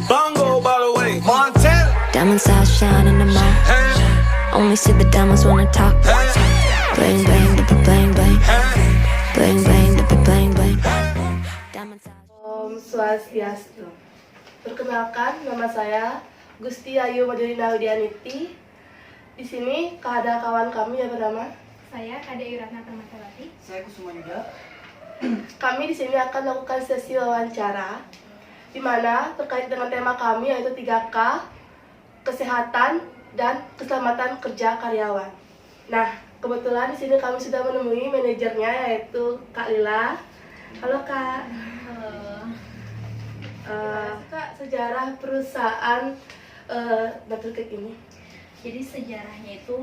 Bongo, by the way. Montana. Diamonds outshine in the mall. Only see the diamonds when I talk. Bling bling, bling bling. Bling bling, bling bling. Diamonds out. Om Swastiastu. Perkenalkan, nama saya Gusti Ayu Madulina Widianiti. Di sini ada kawan kami yang bernama Saya Kade Yuratna Permatawati. Saya Kusuma Yuda. Kami di sini akan melakukan sesi wawancara di mana terkait dengan tema kami yaitu 3K, kesehatan dan keselamatan kerja karyawan. Nah, kebetulan di sini kami sudah menemui manajernya yaitu Kak Lila. Halo Kak. Halo. Kak, sejarah perusahaan Dapur Cake ini. Jadi sejarahnya itu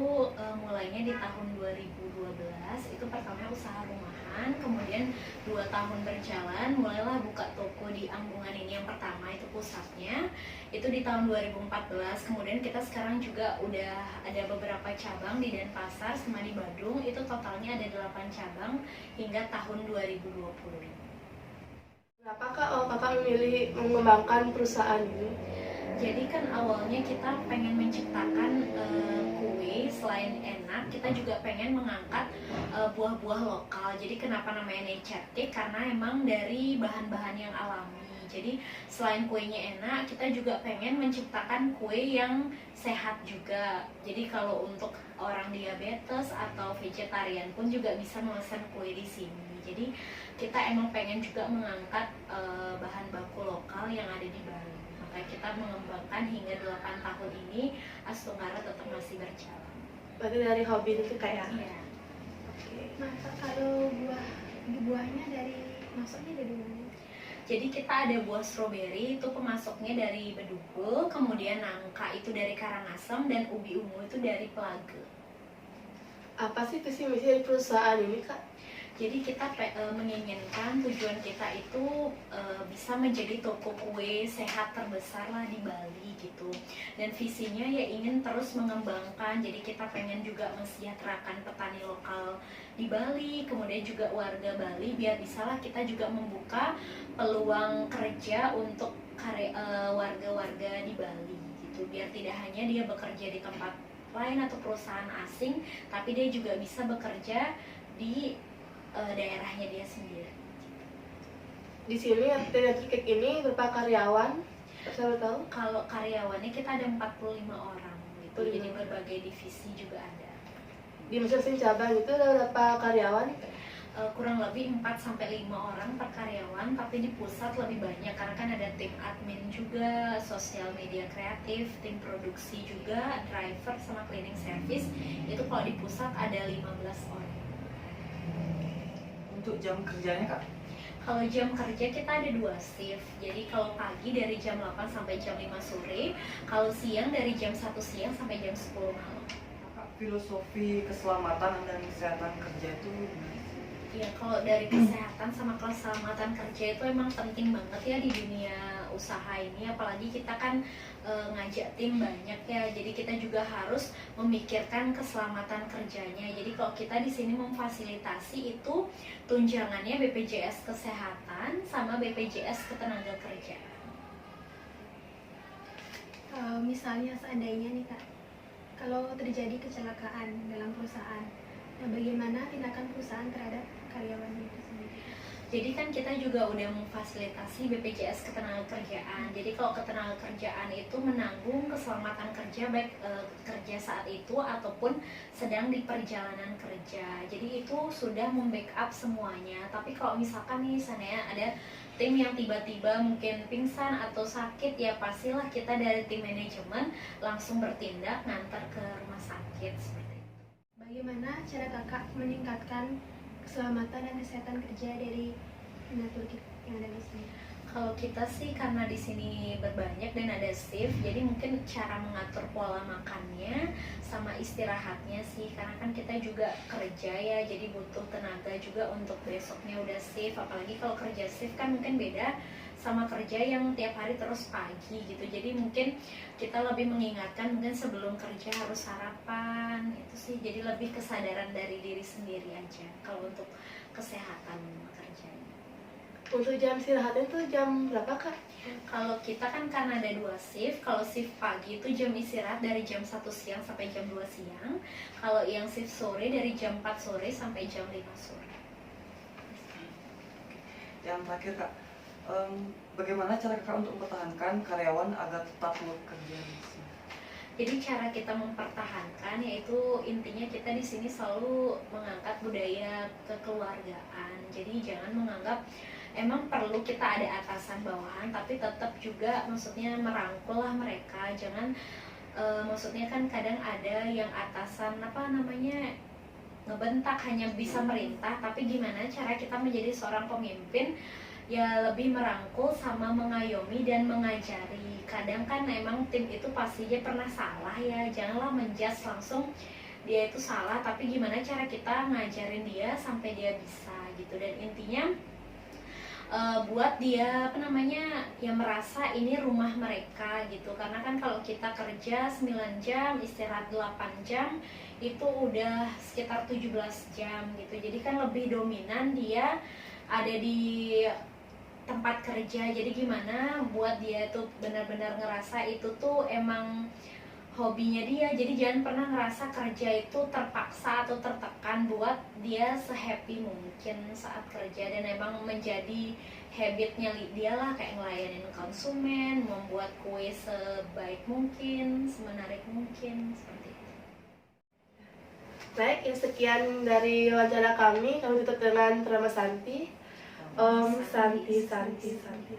mulainya di tahun 2012. Itu pertama usaha rumahan, kemudian 2 tahun berjalan mulailah buka toko di Ambungan ini yang pertama itu pusatnya. Itu di tahun 2014. Kemudian kita sekarang juga udah ada beberapa cabang di Denpasar sama di Badung. Itu totalnya ada 8 cabang hingga tahun 2020. Kenapa kakak memilih mengembangkan perusahaan ini? Jadi kan awalnya kita pengen menciptakan kue, selain enak kita juga pengen mengangkat buah-buah lokal. Jadi kenapa namanya nature cake? Karena emang dari bahan-bahan yang alami. Jadi selain kuenya enak, kita juga pengen menciptakan kue yang sehat juga. Jadi kalau untuk orang diabetes atau vegetarian pun juga bisa memesan kue di sini. Jadi kita emang pengen juga mengangkat bahan baku lokal yang ada di Bali. Makanya kita mengembangkan hingga 8 tahun ini Astunggara tetap masih berjalan. Berarti dari hobi itu kayak? Iya. Oke. Nah, kalau buahnya masuknya dari mana? Jadi kita ada buah stroberi itu pemasoknya dari Bedugul, kemudian nangka itu dari Karangasem, dan ubi ungu itu dari Pelage. Apa sih visi misi dari perusahaan ini Kak? Jadi kita menginginkan tujuan kita itu bisa menjadi toko kue sehat terbesar lah di Bali gitu. Dan visinya ya ingin terus mengembangkan. Jadi kita pengen juga mensejahterakan petani lokal di Bali, kemudian juga warga Bali biar bisalah kita juga membuka peluang kerja untuk warga-warga di Bali gitu. Biar tidak hanya dia bekerja di tempat lain atau perusahaan asing, tapi dia juga bisa bekerja di daerahnya dia sendiri. Di sini Dapur Cake ini berapa karyawan? Saya tahu. Kalau karyawannya kita ada 45 orang gitu. 45. Jadi berbagai divisi juga ada. Di masing-masing cabang itu ada berapa karyawan? Kurang lebih 4-5 orang per karyawan, tapi di pusat lebih banyak karena kan ada tim admin juga, sosial media kreatif, tim produksi juga, driver sama cleaning service. Itu kalau di pusat ada 15 orang. Untuk jam kerjanya Kak? Kalau jam kerja kita ada 2 shift. Jadi kalau pagi dari jam 8 sampai jam 5 sore, kalau siang dari jam 1 siang sampai jam 10 malam. Kak, filosofi keselamatan dan kesehatan kerja itu Ya kalau dari kesehatan sama keselamatan kerja itu emang penting banget ya di dunia usaha ini, apalagi kita kan ngajak tim banyak ya, jadi kita juga harus memikirkan keselamatan kerjanya. Jadi kalau kita di sini memfasilitasi itu tunjangannya BPJS Kesehatan sama BPJS Ketenagakerjaan. Misalnya seandainya nih Kak, kalau terjadi kecelakaan dalam perusahaan, nah bagaimana tindakan perusahaan terhadap karyawan itu sendiri? Jadi kan kita juga udah memfasilitasi BPJS Ketenagakerjaan. Jadi kalau ketenagakerjaan itu menanggung keselamatan kerja baik kerja saat itu ataupun sedang di perjalanan kerja. Jadi itu sudah membackup semuanya. Tapi kalau misalkan nih misalnya ada tim yang tiba-tiba mungkin pingsan atau sakit, ya pastilah kita dari tim manajemen langsung bertindak ngantar ke rumah sakit seperti itu. Bagaimana cara Kakak meningkatkan keselamatan dan kesehatan kerja dari Dapur Cake yang ada di sini? Kalau kita sih karena di sini berbanyak dan ada shift, jadi mungkin cara mengatur pola makannya sama istirahatnya sih, karena kan kita juga kerja ya, jadi butuh tenaga juga untuk besoknya udah shift. Apalagi kalau kerja shift kan mungkin beda sama kerja yang tiap hari terus pagi gitu. Jadi mungkin kita lebih mengingatkan mungkin sebelum kerja harus sarapan, itu sih. Jadi lebih kesadaran dari diri sendiri aja kalau untuk kesehatan kerjanya. Untuk jam istirahatnya itu jam berapa kak? Kalau kita kan karena ada 2 shift, kalau shift pagi itu jam istirahat dari jam 1 siang sampai jam 2 siang. Kalau yang shift sore dari jam 4 sore sampai jam 5 sore. Yang terakhir kak, bagaimana cara kakak untuk mempertahankan karyawan agar tetap bekerja di sini? Jadi cara kita mempertahankan yaitu intinya kita di sini selalu mengangkat budaya kekeluargaan. Jadi jangan menganggap emang perlu kita ada atasan bawahan, tapi tetap juga maksudnya merangkul lah mereka. Jangan maksudnya kan kadang ada yang atasan ngebentak, hanya bisa merintah, tapi gimana cara kita menjadi seorang pemimpin ya lebih merangkul sama mengayomi dan mengajari. Kadang kan emang tim itu pasti dia pernah salah ya, janganlah menjudge langsung dia itu salah, tapi gimana cara kita ngajarin dia sampai dia bisa gitu. Dan intinya buat dia ya merasa ini rumah mereka gitu. Karena kan kalau kita kerja 9 jam, istirahat 8 jam, itu udah sekitar 17 jam gitu. Jadi kan lebih dominan dia ada di tempat kerja. Jadi gimana buat dia tuh benar-benar ngerasa itu tuh emang hobinya dia. Jadi jangan pernah ngerasa kerja itu terpaksa atau tertekan, buat dia sehappy mungkin saat kerja dan emang menjadi habitnya dia lah, kayak ngelayanin konsumen, membuat kue sebaik mungkin, semenarik mungkin, seperti itu. Baik, ini sekian dari wawancara kami tutup dengan drama Santi. Om Santi Santi Santi.